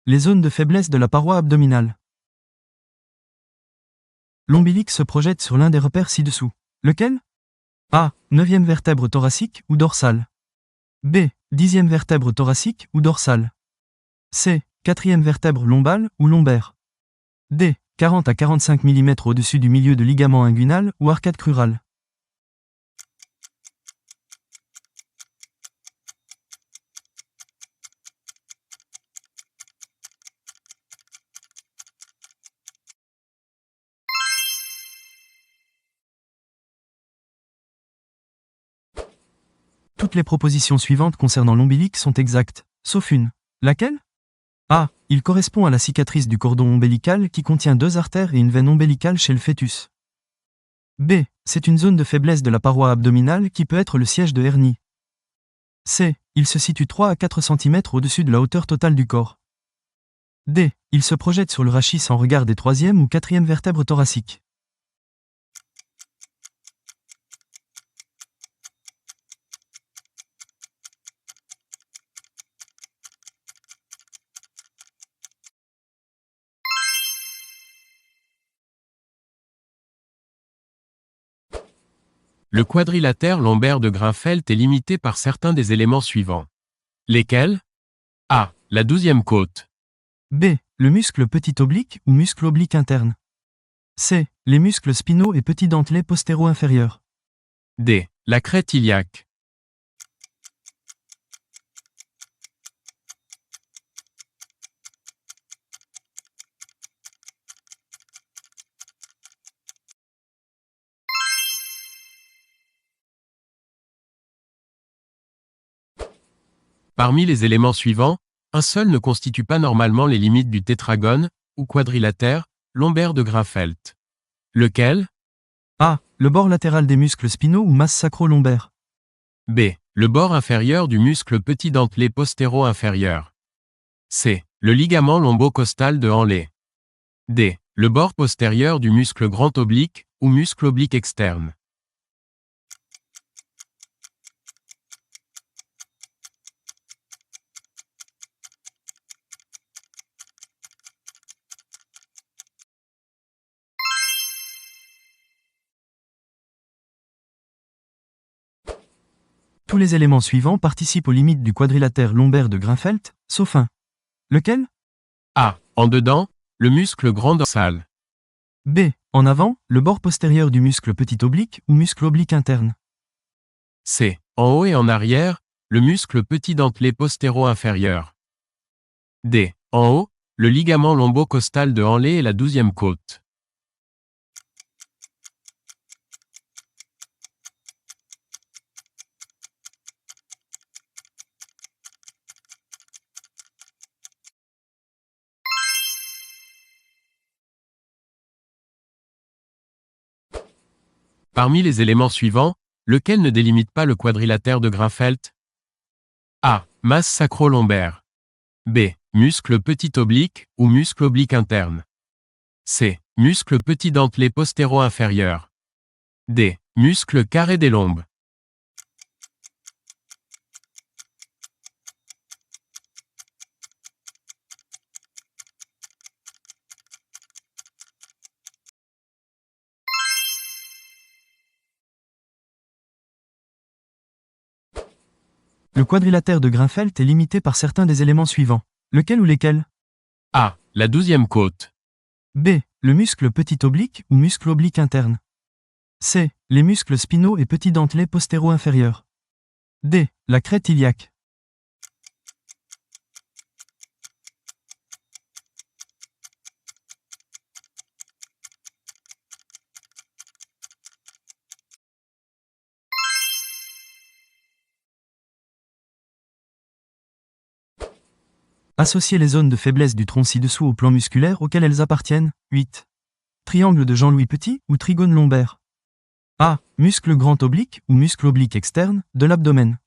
Les zones de faiblesse de la paroi abdominale. L'ombilic se projette sur l'un des repères ci-dessous. Lequel? A. 9e vertèbre thoracique ou dorsale. B. 10e vertèbre thoracique ou dorsale. C. 4e vertèbre lombale ou lombaire. D. 40 à 45 mm au-dessus du milieu de ligament inguinal ou arcade crurale. Toutes les propositions suivantes concernant l'ombilic sont exactes, sauf une. Laquelle? A. Il correspond à la cicatrice du cordon ombilical qui contient 2 artères et une veine ombilicale chez le fœtus. B. C'est une zone de faiblesse de la paroi abdominale qui peut être le siège de hernie. C. Il se situe 3 à 4 cm au-dessus de la hauteur totale du corps. D. Il se projette sur le rachis en regard des 3e ou 4e vertèbres thoraciques. Le quadrilatère lombaire de Grinfeld est limité par certains des éléments suivants. Lesquels? A. La 12e côte. B. Le muscle petit oblique ou muscle oblique interne. C. Les muscles spinaux et petit dentelé postéro-inférieur. D. La crête iliaque. Parmi les éléments suivants, un seul ne constitue pas normalement les limites du tétragone, ou quadrilatère, lombaire de Grinfeld. Lequel? A. Le bord latéral des muscles spinaux ou masse sacro-lombaire. B. Le bord inférieur du muscle petit dentelé postéro-inférieur. C. Le ligament lombocostal de Henle. D. Le bord postérieur du muscle grand oblique, ou muscle oblique externe. Tous les éléments suivants participent aux limites du quadrilatère lombaire de Grinfeld, sauf un. Lequel? A. En dedans, le muscle grand dorsal. B. En avant, le bord postérieur du muscle petit oblique ou muscle oblique interne. C. En haut et en arrière, le muscle petit dentelé postéro-inférieur. D. En haut, le ligament lombocostal de Henle et la 12e côte. Parmi les éléments suivants, lequel ne délimite pas le quadrilatère de Grinfeld? A. Masse sacro-lombaire. B. Muscle petit oblique, ou muscle oblique interne. C. Muscle petit dentelé postéro-inférieur. D. Muscle carré des lombes. Le quadrilatère de Grinfeld est limité par certains des éléments suivants. Lequel ou lesquels? A. La 12e côte. B. Le muscle petit oblique ou muscle oblique interne. C. Les muscles spinaux et petit dentelé postéro-inférieur. D. La crête iliaque. Associer les zones de faiblesse du tronc ci-dessous au plan musculaire auquel elles appartiennent. 8. Triangle de Jean-Louis Petit ou trigone lombaire. A. Muscle grand oblique ou muscle oblique externe de l'abdomen.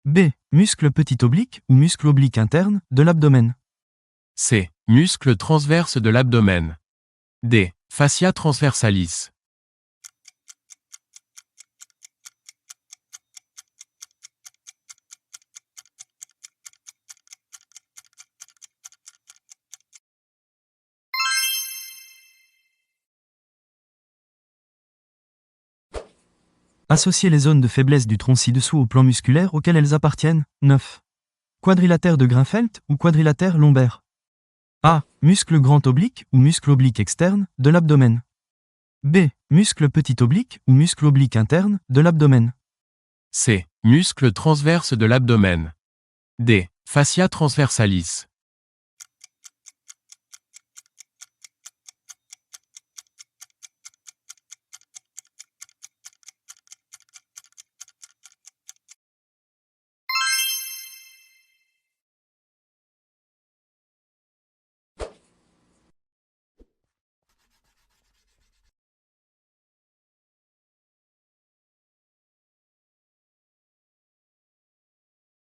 B. Muscle petit oblique ou muscle oblique interne de l'abdomen. C. Muscle transverse de l'abdomen. D. Fascia transversalis. Associer les zones de faiblesse du tronc ci-dessous au plan musculaire auquel elles appartiennent. 9. Quadrilatère de Grunfeld ou quadrilatère lombaire. A. Muscle grand oblique ou muscle oblique externe de l'abdomen. B. Muscle petit oblique ou muscle oblique interne de l'abdomen. C. Muscle transverse de l'abdomen. D. Fascia transversalis.